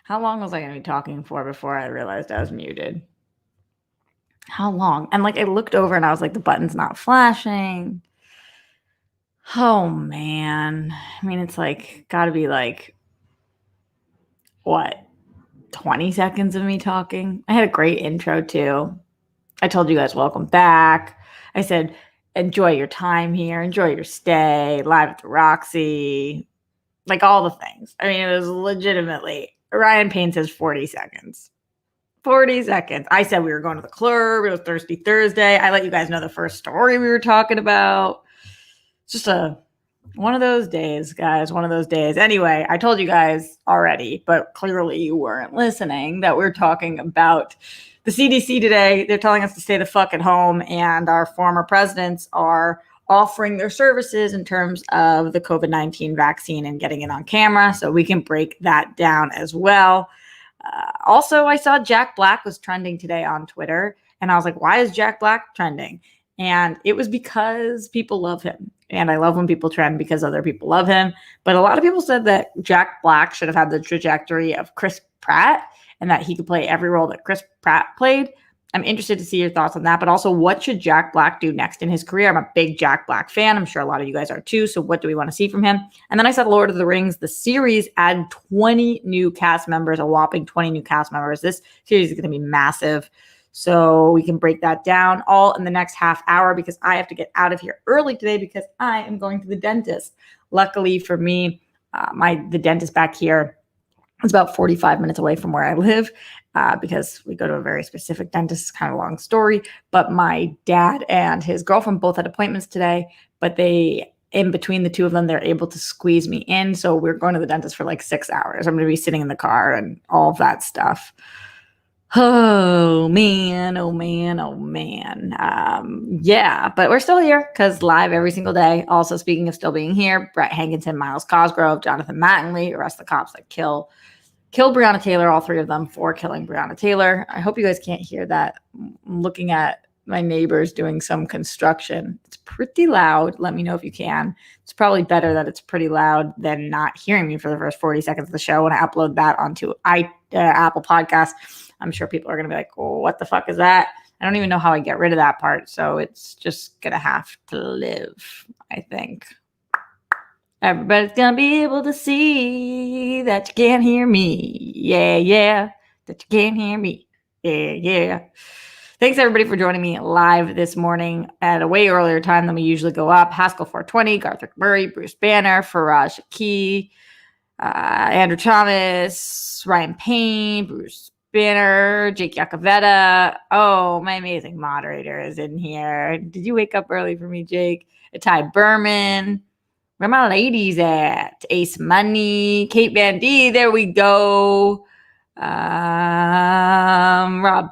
How long was I gonna be talking for before I realized I was muted? How long? And, like, I looked over and I was like, "The button's not flashing." Oh, man. I mean, it's, like, gotta be, like, what, 20 seconds of me talking? I had a great intro, too. I told you guys, "Welcome back." I said, "Enjoy your time here. Enjoy your stay live at the Roxy." Like, all the things. I mean, it was legitimately Ryan Payne says 40 seconds. 40 seconds. I said we were going to the club. It was Thirsty Thursday. I let you guys know the first story we were talking about. It's just one of those days, guys. One of those days. Anyway, I told you guys already, but clearly you weren't listening, that we're talking about the CDC today. They're telling us to stay the fuck at home, and our former presidents are offering their services in terms of the COVID-19 vaccine and getting it on camera. So we can break that down as well. Also, I saw Jack Black was trending today on Twitter, and I was like, why is Jack Black trending? And it was because people love him. And I love when people trend because other people love him. But a lot of people said that Jack Black should have had the trajectory of Chris Pratt and that he could play every role that Chris Pratt played. I'm interested to see your thoughts on that. But also, what should Jack Black do next in his career? I'm a big Jack Black fan. I'm sure a lot of you guys are too. So what do we want to see from him? And then I said Lord of the Rings, the series, add 20 new cast members, a whopping 20 new cast members. This series is going to be massive. So we can break that down all in the next half hour because I have to get out of here early today because I am going to the dentist. Luckily for me, the dentist back here is about 45 minutes away from where I live because we go to a very specific dentist. It's kind of a long story, but my dad and his girlfriend both had appointments today, but in between the two of them, they're able to squeeze me in. So we're going to the dentist for like 6 hours. I'm going to be sitting in the car and all of that stuff. Oh man, oh man, oh man. Yeah, but we're still here because live every single day. Also, speaking of still being here, Brett Hankinson, Miles Cosgrove, Jonathan Mattingly, arrest the cops that kill Breonna Taylor, all three of them for killing Breonna Taylor. I hope you guys can't hear that. I'm looking at my neighbors doing some construction. It's pretty loud. Let me know if you can. It's probably better that it's pretty loud than not hearing me for the first 40 seconds of the show when I upload that onto Apple Podcasts. I'm sure people are going to be like, oh, what the fuck is that? I don't even know how I get rid of that part. So it's just going to have to live, I think. Everybody's going to be able to see that you can't hear me. Yeah, yeah. That you can't hear me. Yeah, yeah. Thanks, everybody, for joining me live this morning at a way earlier time than we usually go up. Haskell 420, Garthrick Murray, Bruce Banner, Faraj Shaki, Andrew Thomas, Ryan Payne, Bruce Banner, Jake Yacovetta. Oh, my amazing moderator is in here. Did you wake up early for me, Jake? Ty Berman. Where my ladies at? Ace Money, Kate Van D. There we go. Rob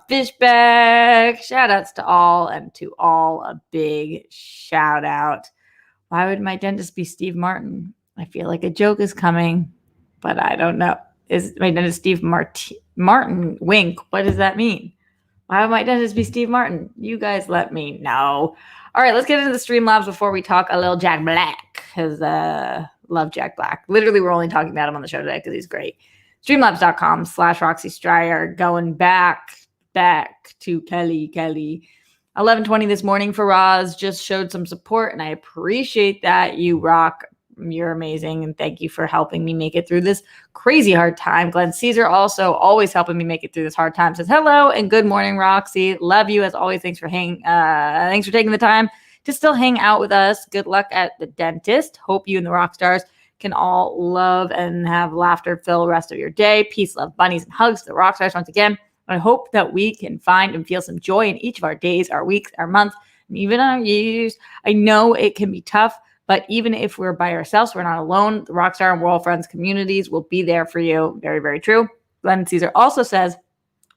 Fishback. Shout outs to all, and to all a big shout out. Why would my dentist be Steve Martin? I feel like a joke is coming, but I don't know. Is my dentist Steve Martin? Wink. What does that mean? Why would my dentist be Steve Martin? You guys let me know. All right, let's get into the Streamlabs before we talk a little Jack Black, because love Jack Black. Literally, we're only talking about him on the show today because he's great. Streamlabs.com/Roxy Stryer. Going back to Kelly. 11:20 this morning for Roz just showed some support, and I appreciate that. You rock. You're amazing, and thank you for helping me make it through this crazy hard time. Glenn Caesar also always helping me make it through this hard time. Says hello and good morning, Roxy. Love you as always. Thanks for taking the time to still hang out with us. Good luck at the dentist. Hope you and the rock stars can all love and have laughter fill the rest of your day. Peace, love, bunnies, and hugs to the rock stars once again. I hope that we can find and feel some joy in each of our days, our weeks, our months, and even our years. I know it can be tough, but even if we're by ourselves, we're not alone. The Rockstar and World Friends communities will be there for you. Very, very true. Glenn Caesar also says,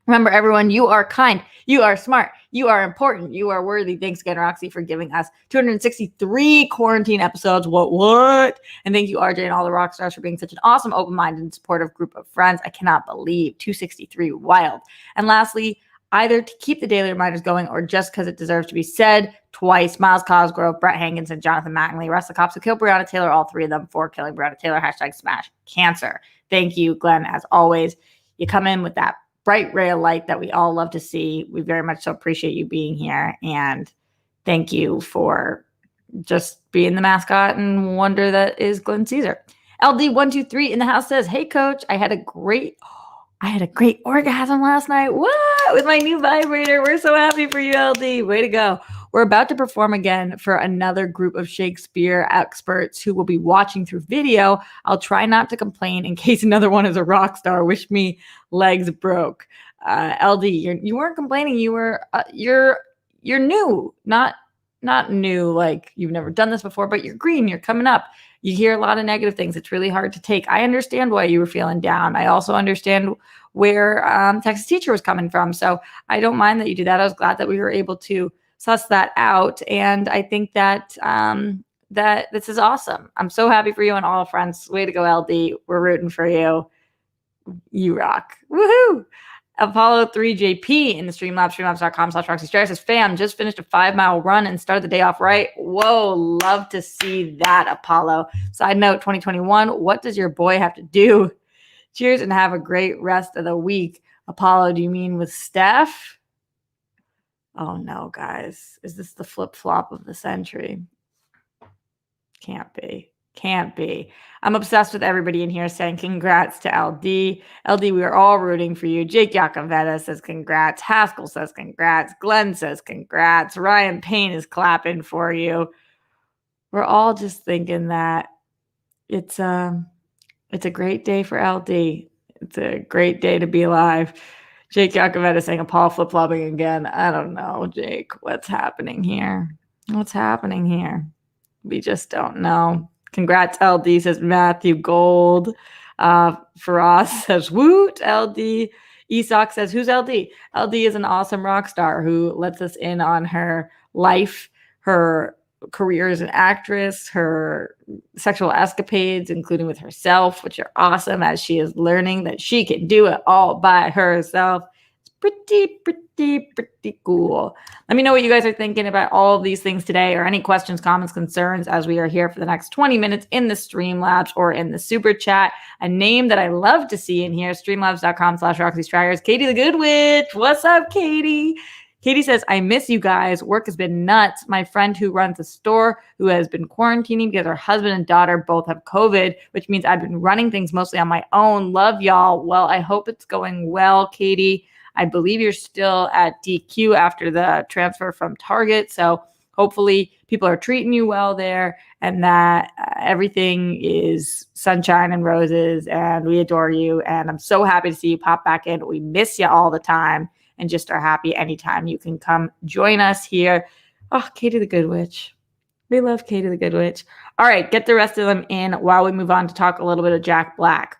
remember, everyone, you are kind, you are smart, you are important, you are worthy. Thanks again, Roxy, for giving us 263 quarantine episodes. What? And thank you, RJ, and all the rock stars for being such an awesome, open-minded, and supportive group of friends. I cannot believe 263. Wild. And lastly, either to keep the daily reminders going or just because it deserves to be said twice, Miles Cosgrove, Brett Hankins, and Jonathan Mattingly, rest the cops who killed Breonna Taylor, all three of them for killing Breonna Taylor. #smash cancer. Thank you, Glenn, as always. You come in with that bright ray of light that we all love to see. We very much so appreciate you being here. And thank you for just being the mascot and wonder that is Glenn Caesar. LD123 in the house says, hey, coach, I had a great orgasm last night. What? With my new vibrator. We're so happy for you, LD. Way to go. We're about to perform again for another group of Shakespeare experts who will be watching through video. I'll try not to complain in case another one is a rock star. Wish me legs broke. LD, you weren't complaining. You're new, not new like you've never done this before, but you're green. You're coming up. You hear a lot of negative things. It's really hard to take. I understand why you were feeling down. I also understand where Texas Teacher was coming from. So I don't mind that you do that. I was glad that we were able to suss that out. And I think that that this is awesome. I'm so happy for you and all friends. Way to go, LD. We're rooting for you. You rock. Woohoo! Apollo 3JP in the Streamlabs, streamlabs.com/Roxy Striar says, fam, just finished a 5-mile run and started the day off right. Whoa, love to see that, Apollo. Side note, 2021, what does your boy have to do? Cheers and have a great rest of the week. Apollo, do you mean with Steph? Oh no, guys. Is this the flip-flop of the century? Can't be. Can't be. I'm obsessed with everybody in here saying congrats to LD. LD, we are all rooting for you. Jake Yakoveta says congrats. Haskell says congrats. Glenn says congrats. Ryan Payne is clapping for you. We're all just thinking that it's a great day for LD. It's a great day to be alive. Jake Yakoveta saying Apollo flip-flopping again. I don't know, Jake. What's happening here? What's happening here? We just don't know. Congrats, LD, says Matthew Gold. Faraz says, woot, LD. Esoc says, who's LD? LD is an awesome rock star who lets us in on her life, her career as an actress, her sexual escapades, including with herself, which are awesome as she is learning that she can do it all by herself. It's pretty cool. Let me know what you guys are thinking about all of these things today, or any questions, comments, concerns as we are here for the next 20 minutes in the Streamlabs or in the super chat. A name that I love to see in here, streamlabs.com/Roxy Striar, is Katie the Good Witch. What's up, Katie? Katie says, I miss you guys. Work has been nuts. My friend who runs a store who has been quarantining because her husband and daughter both have COVID, which means I've been running things mostly on my own. Love y'all. Well, I hope it's going well, Katie. I believe you're still at DQ after the transfer from Target. So hopefully people are treating you well there, and that everything is sunshine and roses, and we adore you. And I'm so happy to see you pop back in. We miss you all the time and just are happy anytime you can come join us here. Oh, Katie the Good Witch. We love Katie the Good Witch. All right, get the rest of them in while we move on to talk a little bit of Jack Black.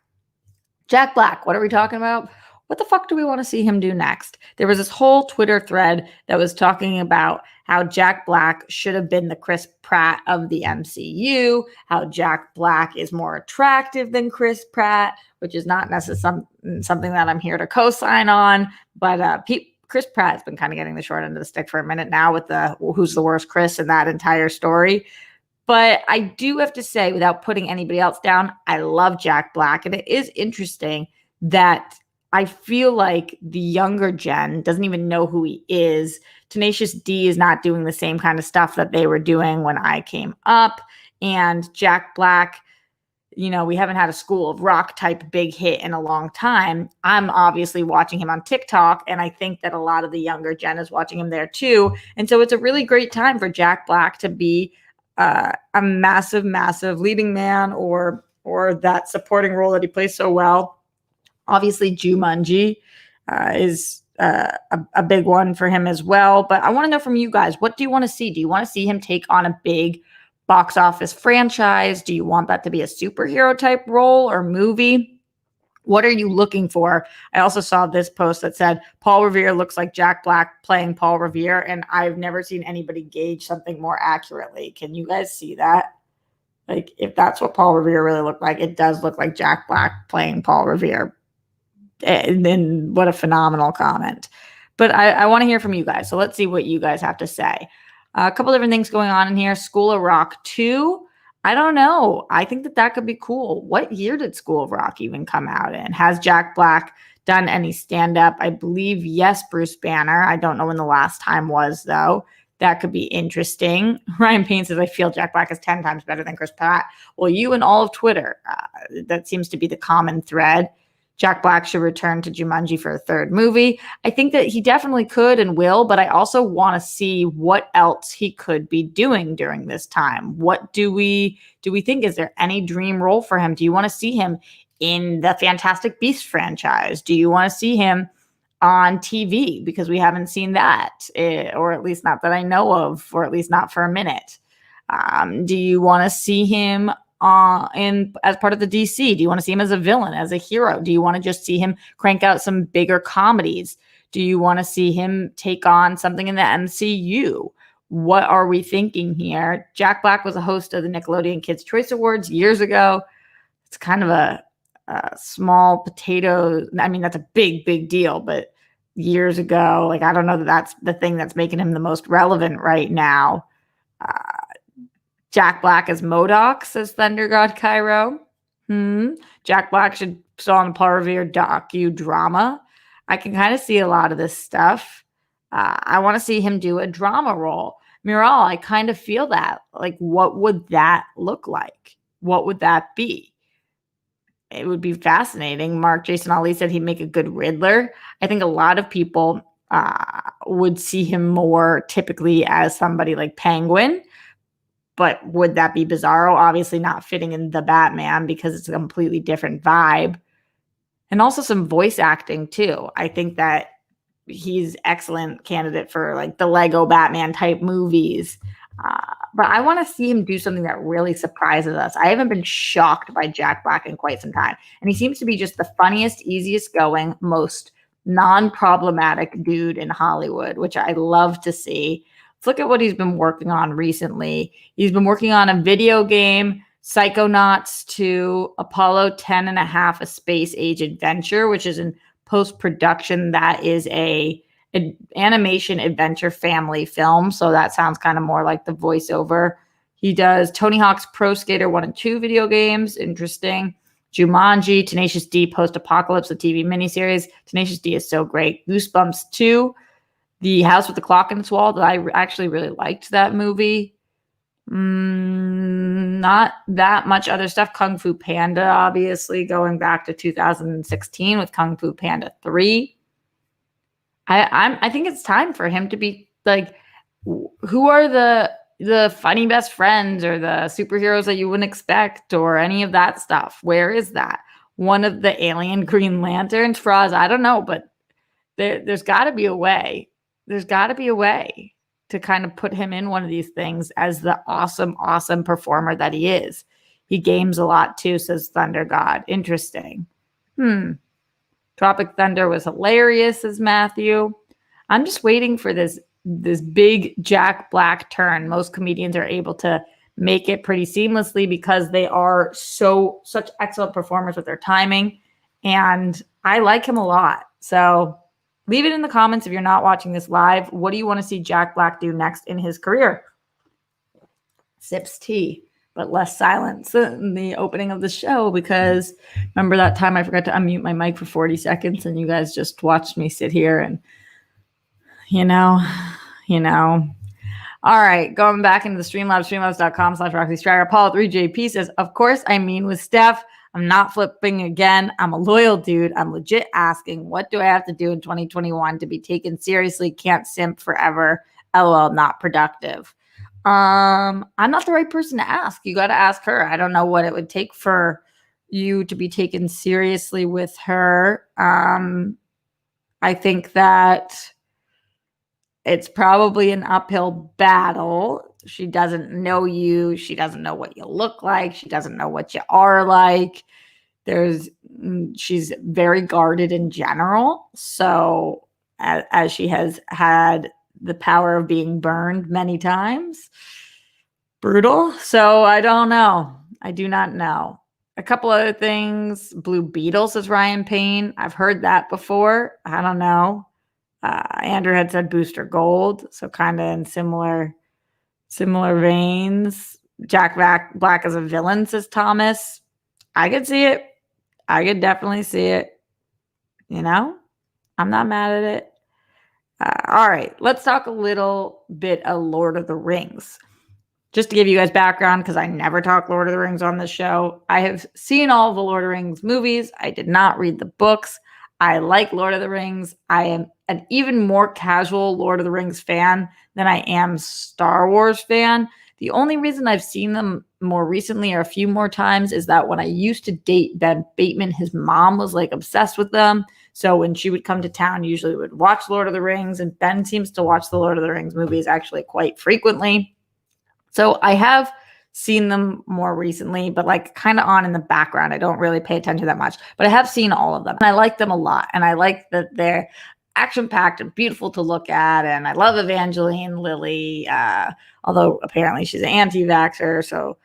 Jack Black, what are we talking about? What the fuck do we want to see him do next? There was this whole Twitter thread that was talking about how Jack Black should have been the Chris Pratt of the MCU, how Jack Black is more attractive than Chris Pratt, which is not necessarily something that I'm here to co-sign on, but Chris Pratt's been kind of getting the short end of the stick for a minute now with the who's the worst Chris in that entire story. But I do have to say, without putting anybody else down, I love Jack Black, and it is interesting that I feel like the younger gen doesn't even know who he is. Tenacious D is not doing the same kind of stuff that they were doing when I came up. And Jack Black, you know, we haven't had a School of Rock type big hit in a long time. I'm obviously watching him on TikTok, and I think that a lot of the younger gen is watching him there too. And so it's a really great time for Jack Black to be a massive leading man, or or that supporting role that he plays so well. Obviously, Jumanji is a big one for him as well. But I want to know from you guys, what do you want to see? Do you want to see him take on a big box office franchise? Do you want that to be a superhero type role or movie? What are you looking for? I also saw this post that said Paul Revere looks like Jack Black playing Paul Revere, and I've never seen anybody gauge something more accurately. Can you guys see that? Like, if that's what Paul Revere really looked like, it does look like Jack Black playing Paul Revere. And then what a phenomenal comment. But I want to hear from you guys. So let's see what you guys have to say. A couple different things going on in here. School of Rock 2. I don't know. I think that could be cool. What year did School of Rock even come out in? Has Jack Black done any stand-up? I believe, yes, Bruce Banner. I don't know when the last time was, though. That could be interesting. Ryan Payne says, I feel Jack Black is 10 times better than Chris Pratt. Well, you and all of Twitter. That seems to be the common thread. Jack Black should return to Jumanji for a third movie. I think that he definitely could and will, but I also want to see what else he could be doing during this time. What do we think? Is there any dream role for him? Do you want to see him in the Fantastic Beasts franchise? Do you want to see him on TV? Because we haven't seen that, or at least not that I know of, or at least not for a minute. Do you want to see him in as part of the DC? Do you want to see him as a villain, as a hero? Do you want to just see him crank out some bigger comedies? Do you want to see him take on something in the MCU? What are we thinking here? Jack Black was a host of the Nickelodeon Kids' Choice Awards years ago. It's kind of a small potato. I mean, that's a big deal, but years ago, like, I don't know that that's the thing that's making him the most relevant right now. Jack Black as MODOK, says Thunder God Cairo. Jack Black should star on the Paul Revere docudrama. I can kind of see a lot of this stuff. I want to see him do a drama role. Mural, I kind of feel that. Like, what would that look like? What would that be? It would be fascinating. Mark Jason Ali said he'd make a good Riddler. I think a lot of people would see him more typically as somebody like Penguin. But would that be Bizarro? Obviously not fitting in the Batman because it's a completely different vibe. And also some voice acting too. I think that he's excellent candidate for like the Lego Batman type movies. But I want to see him do something that really surprises us. I haven't been shocked by Jack Black in quite some time. And he seems to be just the funniest, easiest going, most non-problematic dude in Hollywood, which I love to see. Let's look at what he's been working on recently. He's been working on a video game, Psychonauts 2, Apollo 10.5, A Space Age Adventure, which is in post-production. That is an animation adventure family film. So that sounds kind of more like the voiceover. He does Tony Hawk's Pro Skater 1 and 2 video games. Interesting. Jumanji, Tenacious D, Post-Apocalypse, the TV miniseries. Tenacious D is so great. Goosebumps 2. The House with the Clock in its Wall, that I actually really liked that movie. Not that much other stuff. Kung Fu Panda, obviously, going back to 2016 with Kung Fu Panda 3. I think it's time for him to be like, who are the funny best friends or the superheroes that you wouldn't expect or any of that stuff? Where is that? One of the alien Green Lanterns, Froz? I don't know, but there's got to be a way. There's got to be a way to kind of put him in one of these things as the awesome performer that he is. He games a lot too, says Thunder God. Interesting. Tropic Thunder was hilarious, says Matthew. I'm just waiting for this big Jack Black turn. Most comedians are able to make it pretty seamlessly because they are such excellent performers with their timing. And I like him a lot. So leave it in the comments if you're not watching this live. What do you want to see Jack Black do next in his career? Sips tea, but less silence in the opening of the show, because remember that time I forgot to unmute my mic for 40 seconds and you guys just watched me sit here and, you know. All right, going back into the Streamlabs, streamlabs.com/Roxy Strider. Paul3JP says, of course, I mean with Steph. I'm not flipping again. I'm a loyal dude. I'm legit asking, what do I have to do in 2021 to be taken seriously? Can't simp forever. LOL, not productive. I'm not the right person to ask. You got to ask her. I don't know what it would take for you to be taken seriously with her. I think that it's probably an uphill battle. She doesn't know you. She doesn't know what you look like. She doesn't know what you are like. She's very guarded in general. So as she has had the power of being burned many times, brutal. So I don't know. I do not know. A couple other things. Blue Beetle, says Ryan Payne. I've heard that before. I don't know. Andrew had said Booster Gold, so kind of in similar veins. Jack Black as a villain, says Thomas. I could see it. I could definitely see it. You know, I'm not mad at it. All right, let's talk a little bit of Lord of the Rings. Just to give you guys background, because I never talk Lord of the Rings on this show, I have seen all the Lord of the Rings movies. I did not read the books. I like Lord of the Rings. I am an even more casual Lord of the Rings fan than I am Star Wars fan. The only reason I've seen them more recently or a few more times is that when I used to date Ben Bateman, his mom was like obsessed with them. So when she would come to town, usually we would watch Lord of the Rings, and Ben seems to watch the Lord of the Rings movies actually quite frequently. So I have seen them more recently, but like kind of on in the background. I don't really pay attention that much, but I have seen all of them. And I like them a lot. And I like that they're action-packed and beautiful to look at. And I love Evangeline Lilly, although apparently she's an anti-vaxxer, so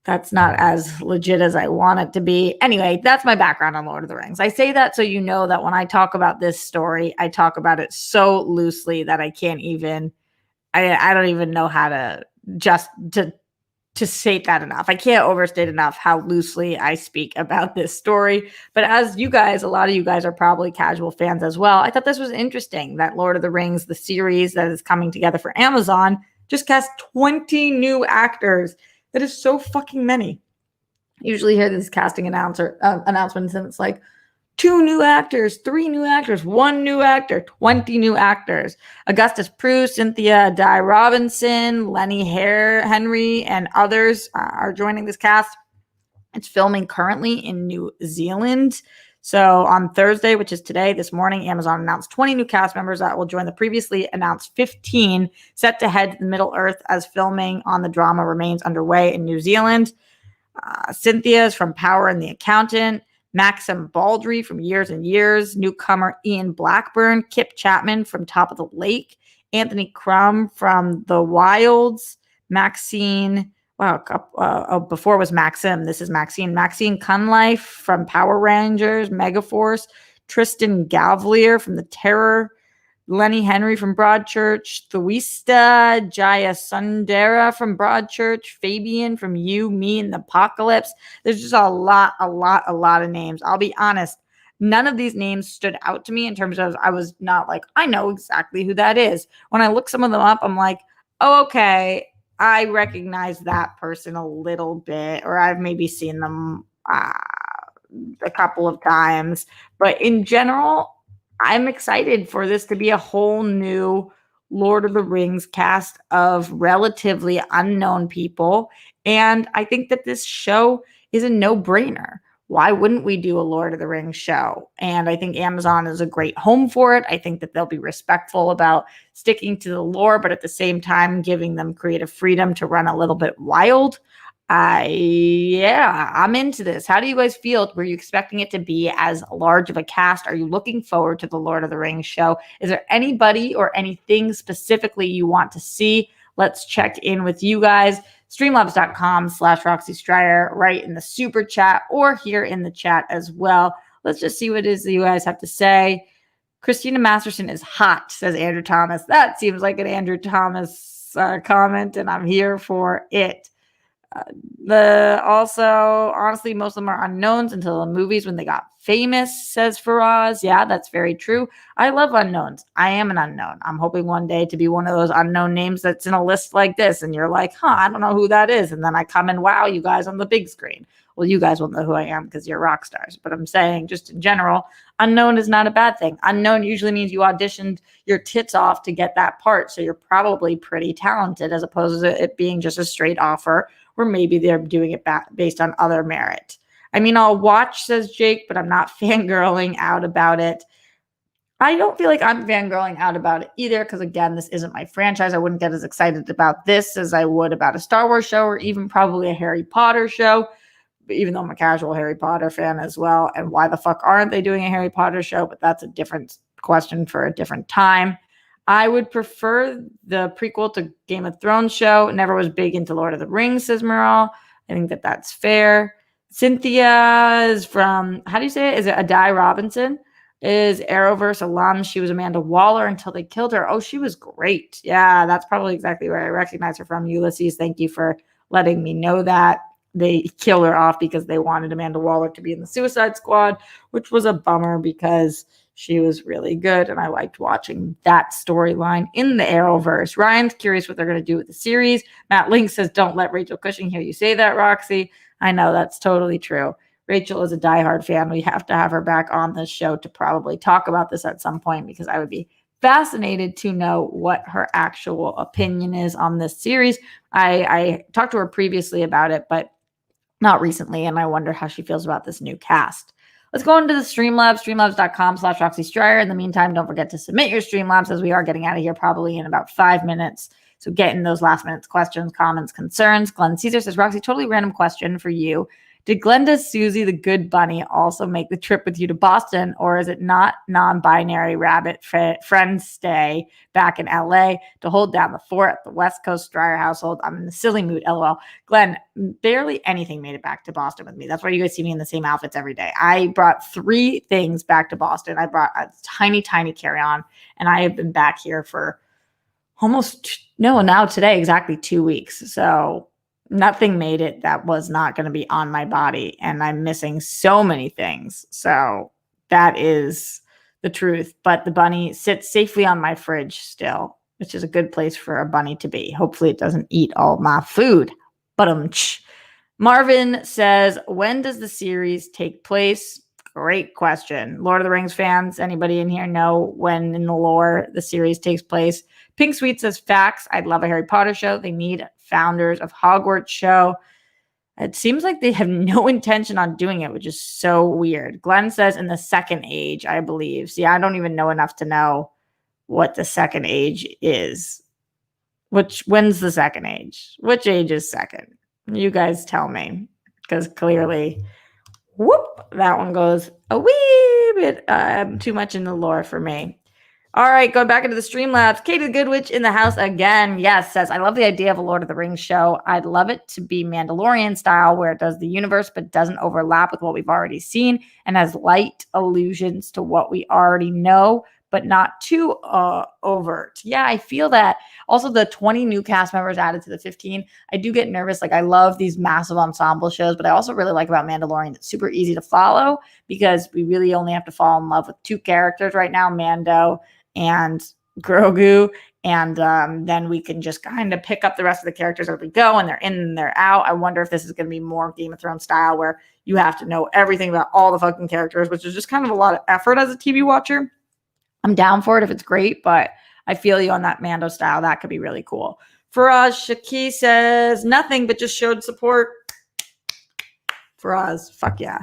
that's not as legit as I want it to be. Anyway, that's my background on Lord of the Rings. I say that so you know that when I talk about this story, I talk about it so loosely that I can't even, I don't even know how to just to state that enough. I can't overstate enough how loosely I speak about this story. But as you guys, a lot of you guys are probably casual fans as well. I thought this was interesting that Lord of the Rings, the series that is coming together for Amazon, just cast 20 new actors. That is so fucking many. Usually hear these casting announcements and it's like 2 new actors, 3 new actors, 1 new actor, 20 new actors. Augustus Proust, Cynthia Dye Robinson, Lenny Henry, and others are joining this cast. It's filming currently in New Zealand. So on Thursday, which is today, this morning, Amazon announced 20 new cast members that will join the previously announced 15 set to head to the Middle Earth as filming on the drama remains underway in New Zealand. Cynthia is from Power and the Accountant. Maxim Baldry from Years and Years, newcomer Ian Blackburn, Kip Chapman from Top of the Lake, Anthony Crum from The Wilds, Maxine, before was Maxim, this is Maxine Cunliffe from Power Rangers, Megaforce, Tristan Gavlier from The Terror, Lenny Henry from Broadchurch, Thuista Jaya Sundara from Broadchurch, Fabian from You, Me, and the Apocalypse. There's just a lot of names. I'll be honest, none of these names stood out to me in terms of I was not like, I know exactly who that is. When I look some of them up, I'm like, oh, okay, I recognize that person a little bit, or I've maybe seen them a couple of times. But in general, I'm excited for this to be a whole new Lord of the Rings cast of relatively unknown people. And I think that this show is a no-brainer. Why wouldn't we do a Lord of the Rings show? And I think Amazon is a great home for it. I think that they'll be respectful about sticking to the lore, but at the same time, giving them creative freedom to run a little bit wild. I'm into this. How do you guys feel? Were you expecting it to be as large of a cast? Are you looking forward to the Lord of the Rings show? Is there anybody or anything specifically you want to see? Let's check in with you guys. Streamlabs.com/Roxy Stryer, right in the super chat or here in the chat as well. Let's just see what it is that you guys have to say. Christina Masterson is hot, says Andrew Thomas. That seems like an Andrew Thomas comment, and I'm here for it. Honestly, most of them are unknowns until the movies when they got famous, says Faraz. Yeah, that's very true. I love unknowns. I am an unknown. I'm hoping one day to be one of those unknown names that's in a list like this. And you're like, I don't know who that is. And then I come and wow you guys on the big screen. Well, you guys won't know who I am because you're rock stars. But I'm saying just in general, unknown is not a bad thing. Unknown usually means you auditioned your tits off to get that part. So you're probably pretty talented as opposed to it being just a straight offer, or maybe they're doing it based on other merit. I mean, I'll watch, says Jake, but I'm not fangirling out about it. I don't feel like I'm fangirling out about it either because, again, this isn't my franchise. I wouldn't get as excited about this as I would about a Star Wars show or even probably a Harry Potter show, even though I'm a casual Harry Potter fan as well. And why the fuck aren't they doing a Harry Potter show? But that's a different question for a different time. I would prefer the prequel to Game of Thrones show. Never was big into Lord of the Rings, says Meryl. I think that that's fair. Cynthia is from, how do you say it? Is it Adai Robinson? Is Arrowverse alum. She was Amanda Waller until they killed her. Oh, she was great. Yeah, that's probably exactly where I recognize her from. Ulysses, thank you for letting me know that. They kill her off because they wanted Amanda Waller to be in the Suicide Squad, which was a bummer because she was really good, and I liked watching that storyline in the Arrowverse. Ryan's curious what they're going to do with the series. Matt Link says, don't let Rachel Cushing hear you say that, Roxy. I know, that's totally true. Rachel is a diehard fan. We have to have her back on this show to probably talk about this at some point because I would be fascinated to know what her actual opinion is on this series. I talked to her previously about it, but not recently, and I wonder how she feels about this new cast. Let's go into the Streamlabs, streamlabs.com/Roxy Striar. In the meantime, don't forget to submit your Streamlabs as we are getting out of here probably in about 5 minutes. So get in those last minutes questions, comments, concerns. Glenn Caesar says, Roxy, totally random question for you. Did Glenda Susie the Good Bunny also make the trip with you to Boston, or is it not non-binary rabbit friends stay back in LA to hold down the fort at the West Coast Striar household? I'm in the silly mood, LOL. Glenn, barely anything made it back to Boston with me. That's why you guys see me in the same outfits every day. I brought 3 things back to Boston. I brought a tiny, tiny carry-on, and I have been back here for now today, exactly 2 weeks. So nothing made it that was not going to be on my body, and I'm missing so many things. So that is the truth. But the bunny sits safely on my fridge still, which is a good place for a bunny to be. Hopefully it doesn't eat all my food. But Marvin says, when does the series take place? Great question. Lord of the Rings fans, anybody in here know when in the lore the series takes place? Pink Sweet says, facts. I'd love a Harry Potter show. They need Founders of Hogwarts show. It seems like they have no intention on doing it, which is so weird. Glenn says in the Second Age, I believe. See, I don't even know enough to know what the Second Age is. When's the Second Age? Which age is second? You guys tell me, because clearly, that one goes a wee bit too much in the lore for me. All right, going back into the Streamlabs. Katie Goodwitch in the house again. Yes, says, I love the idea of a Lord of the Rings show. I'd love it to be Mandalorian style, where it does the universe but doesn't overlap with what we've already seen and has light allusions to what we already know, but not too overt. Yeah, I feel that. Also, the 20 new cast members added to the 15, I do get nervous. Like, I love these massive ensemble shows, but I also really like about Mandalorian, it's super easy to follow because we really only have to fall in love with 2 characters right now, Mando and Grogu, and then we can just kind of pick up the rest of the characters as we go, and they're in and they're out. I wonder if this is going to be more Game of Thrones style, where you have to know everything about all the fucking characters, which is just kind of a lot of effort as a TV watcher. I'm down for it if it's great, but I feel you on that Mando style. That could be really cool. Faraz Shaki says, nothing, but just showed support. Faraz, fuck yeah.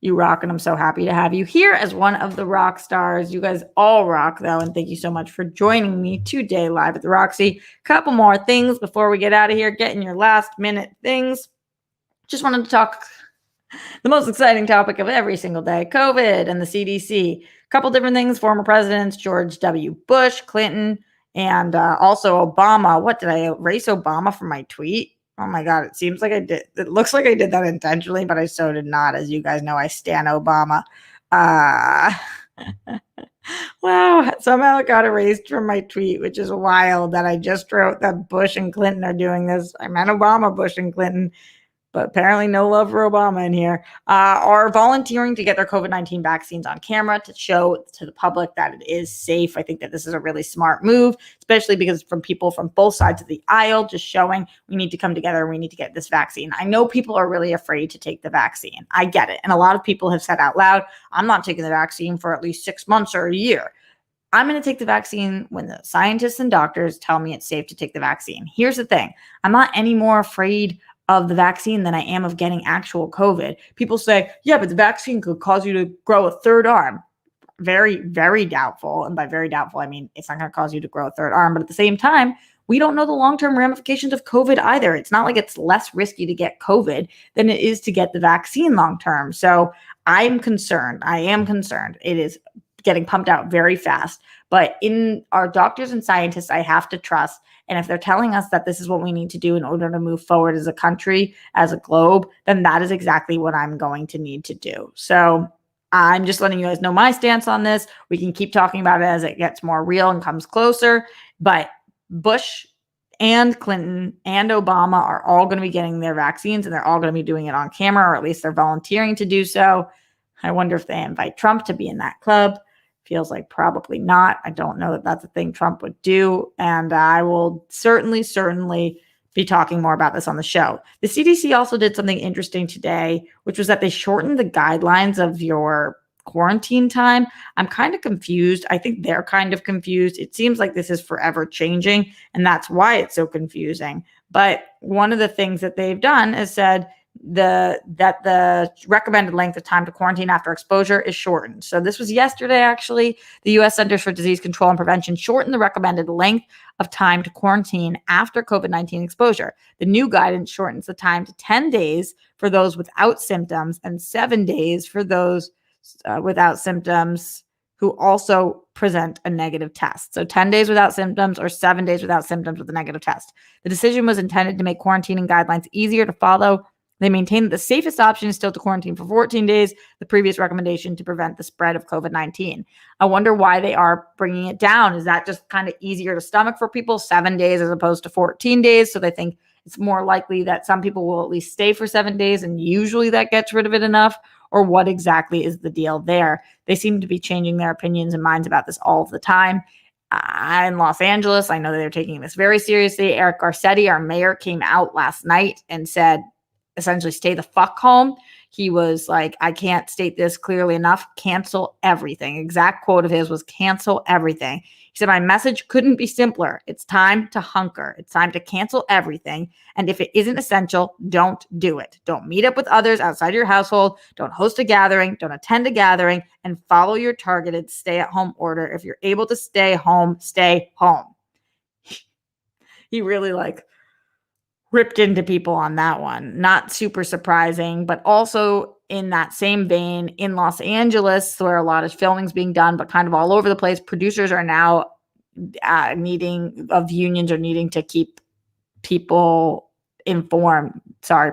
You rock, and I'm so happy to have you here as one of the rock stars. You guys all rock, though, and thank you so much for joining me today live at the Roxy. Couple more things before we get out of here. Getting your last-minute things. Just wanted to talk the most exciting topic of every single day, COVID and the CDC. Couple different things. Former presidents, George W. Bush, Clinton, and also Obama. What, did I erase Obama from my tweet? Oh my God, it seems like I did. It looks like I did that intentionally, but I so did not. As you guys know, I stan Obama. Wow, somehow it got erased from my tweet, which is wild that I just wrote that Bush and Clinton are doing this. I meant Obama, Bush, and Clinton. But apparently no love for Obama in here, are volunteering to get their COVID-19 vaccines on camera to show to the public that it is safe. I think that this is a really smart move, especially because from people from both sides of the aisle, just showing we need to come together and we need to get this vaccine. I know people are really afraid to take the vaccine. I get it. And a lot of people have said out loud, I'm not taking the vaccine for at least 6 months or a year. I'm going to take the vaccine when the scientists and doctors tell me it's safe to take the vaccine. Here's the thing. I'm not any more afraid of the vaccine than I am of getting actual COVID. People say, yeah, but the vaccine could cause you to grow a third arm. Very, very doubtful. And by very doubtful, I mean, it's not going to cause you to grow a third arm. But at the same time, we don't know the long-term ramifications of COVID either. It's not like it's less risky to get COVID than it is to get the vaccine long-term. So I'm concerned. I am concerned. It is getting pumped out very fast. But in our doctors and scientists, I have to trust. And if they're telling us that this is what we need to do in order to move forward as a country, as a globe, then that is exactly what I'm going to need to do. So I'm just letting you guys know my stance on this. We can keep talking about it as it gets more real and comes closer. But Bush and Clinton and Obama are all going to be getting their vaccines, and they're all going to be doing it on camera, or at least they're volunteering to do so. I wonder if they invite Trump to be in that club. Feels like probably not. I don't know that that's a thing Trump would do. And I will certainly be talking more about this on the show. The CDC also did something interesting today, which was that they shortened the guidelines of your quarantine time. I'm kind of confused. I think they're kind of confused. It seems like this is forever changing, and that's why it's so confusing. But one of the things that they've done is said that the recommended length of time to quarantine after exposure is shortened. So this was yesterday, actually. The U.S. Centers for Disease Control and Prevention shortened the recommended length of time to quarantine after COVID-19 exposure. The new guidance shortens the time to 10 days for those without symptoms and 7 days for those without symptoms who also present a negative test. So 10 days without symptoms or 7 days without symptoms with a negative test. The decision was intended to make quarantining guidelines easier to follow. They maintain that the safest option is still to quarantine for 14 days, the previous recommendation to prevent the spread of COVID-19. I wonder why they are bringing it down. Is that just kind of easier to stomach for people, 7 days as opposed to 14 days? So they think it's more likely that some people will at least stay for 7 days, and usually that gets rid of it enough? Or what exactly is the deal there? They seem to be changing their opinions and minds about this all of the time. In Los Angeles, I know that they're taking this very seriously. Eric Garcetti, our mayor, came out last night and said, essentially, stay the fuck home. He was like, I can't state this clearly enough. Cancel everything. Exact quote of his was, cancel everything. He said, my message couldn't be simpler. It's time to hunker. It's time to cancel everything. And if it isn't essential, don't do it. Don't meet up with others outside your household. Don't host a gathering. Don't attend a gathering, and follow your targeted stay-at-home order. If you're able to stay home, stay home. He really ripped into people on that one. Not super surprising, but also in that same vein, in Los Angeles, where a lot of filming is being done, but kind of all over the place, producers are now unions are needing to keep people informed.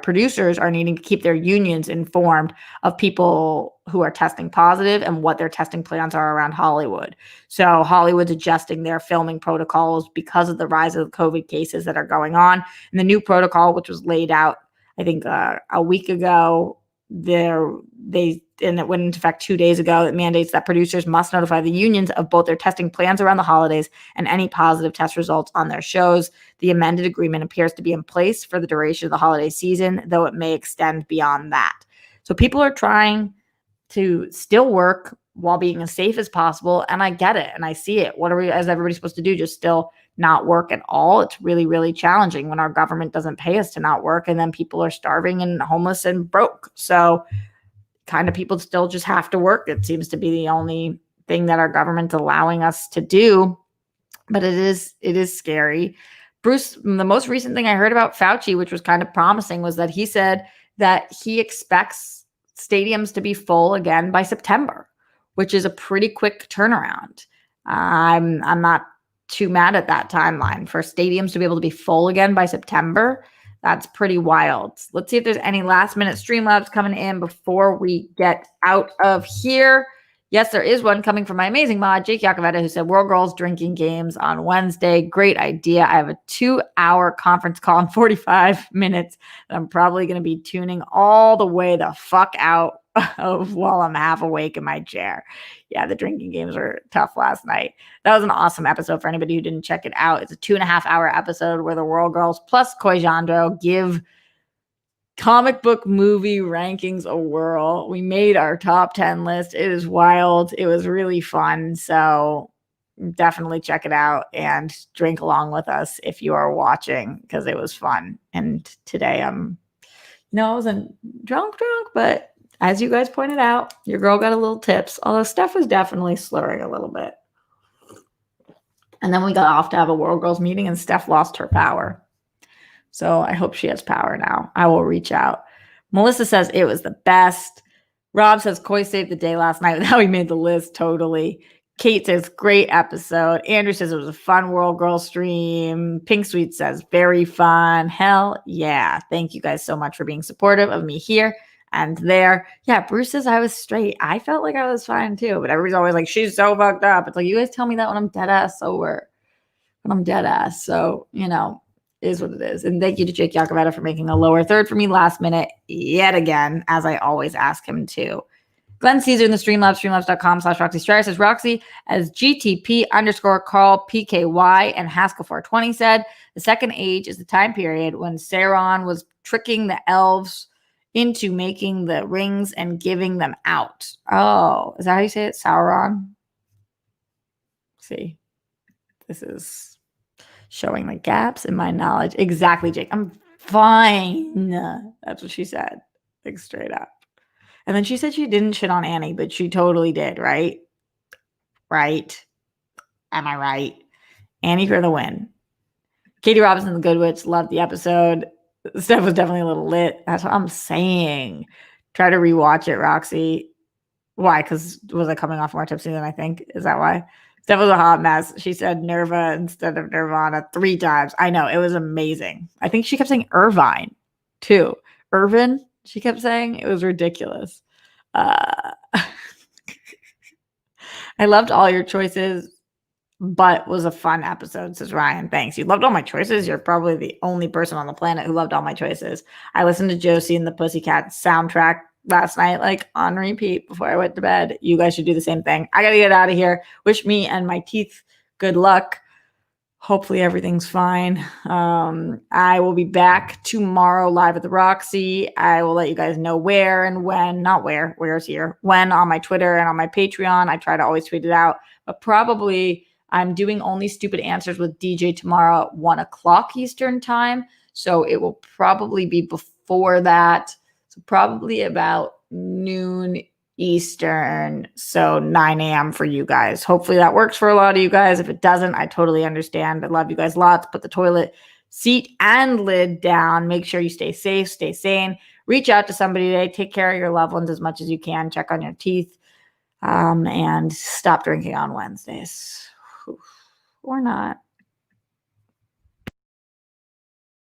Producers are needing to keep their unions informed of people who are testing positive and what their testing plans are around Hollywood. So Hollywood's adjusting their filming protocols because of the rise of COVID cases that are going on. And the new protocol, which was laid out, I think, a week ago, and it went into effect 2 days ago. It mandates that producers must notify the unions of both their testing plans around the holidays and any positive test results on their shows. The amended agreement appears to be in place for the duration of the holiday season, though it may extend beyond that. So people are trying to still work while being as safe as possible, and I get it and I see it. What are we, as everybody, supposed to do? Just still not work at all? It's really, really challenging when our government doesn't pay us to not work, and then people are starving and homeless and broke. So kind of people still just have to work. It seems to be the only thing that our government's allowing us to do, but it is scary. Bruce, the most recent thing I heard about Fauci, which was kind of promising, was that he said that he expects stadiums to be full again by September, which is a pretty quick turnaround. I'm not too mad at that timeline for stadiums to be able to be full again by September. That's pretty wild. Let's see if there's any last minute Streamlabs coming in before we get out of here. Yes, there is one coming from my amazing mod, Jake Yacovetta, who said World Girls Drinking Games on Wednesday. Great idea. I have a 2-hour conference call in 45 minutes that I'm probably going to be tuning all the way the fuck out of while I'm half awake in my chair. Yeah, the drinking games were tough last night. That was an awesome episode for anybody who didn't check it out. It's a 2.5-hour episode where the World Girls plus Koi Jandro give comic book movie rankings a whirl. We made our top 10 list. It is wild. It was really fun. So definitely check it out and drink along with us if you are watching, because it was fun. And today I'm I wasn't drunk, but as you guys pointed out, your girl got a little tips. Although Steph was definitely slurring a little bit. And then we got off to have a World Girls meeting, and Steph lost her power. So I hope she has power now. I will reach out. Melissa says it was the best. Rob says Coy saved the day last night with how he made the list. Totally. Kate says great episode. Andrew says it was a fun World Girl stream. Pink Sweet says very fun. Hell yeah. Thank you guys so much for being supportive of me here and there. Yeah, Bruce says I was straight. I felt like I was fine too, but everybody's always like, she's so fucked up. It's like, you guys tell me that when I'm dead ass sober. When I'm dead ass. So, is what it is. And thank you to Jake Yacovetta for making a lower third for me last minute yet again, as I always ask him to. Glenn Caesar in the Streamlabs, streamlabs.com/Roxy Striar says Roxy as GTP_Carl PKY and Haskell 420 said, the second age is the time period when Sauron was tricking the elves into making the rings and giving them out. Oh, is that how you say it? Sauron? See, this is showing the gaps in my knowledge. Exactly, Jake. I'm fine. That's what she said. Like straight up. And then she said she didn't shit on Annie, but she totally did, right? Right. Am I right? Annie for the win. Katie Robinson, the Good Witch, loved the episode. Steph was definitely a little lit. That's what I'm saying. Try to rewatch it, Roxy. Why? Because was I coming off more tipsy than I think? Is that why? Steph was a hot mess. She said Nerva instead of Nirvana 3 times. I know. It was amazing. I think she kept saying Irvine, too. Irvin, she kept saying. It was ridiculous. I loved all your choices, but was a fun episode, says Ryan. Thanks. You loved all my choices? You're probably the only person on the planet who loved all my choices. I listened to Josie and the Pussycats soundtrack last night, like on repeat before I went to bed. You guys should do the same thing. I gotta get out of here. Wish me and my teeth good luck. Hopefully everything's fine. I will be back tomorrow live at the Roxy. I will let you guys know where and when, not where, where's here, when on my Twitter and on my Patreon. I try to always tweet it out, but probably I'm doing Only Stupid Answers with DJ tomorrow at 1 o'clock Eastern time. So it will probably be before that. So probably about noon Eastern, so 9 a.m. for you guys. Hopefully that works for a lot of you guys. If it doesn't, I totally understand. I love you guys lots. Put the toilet seat and lid down. Make sure you stay safe, stay sane. Reach out to somebody today. Take care of your loved ones as much as you can. Check on your teeth, and stop drinking on Wednesdays. Or not.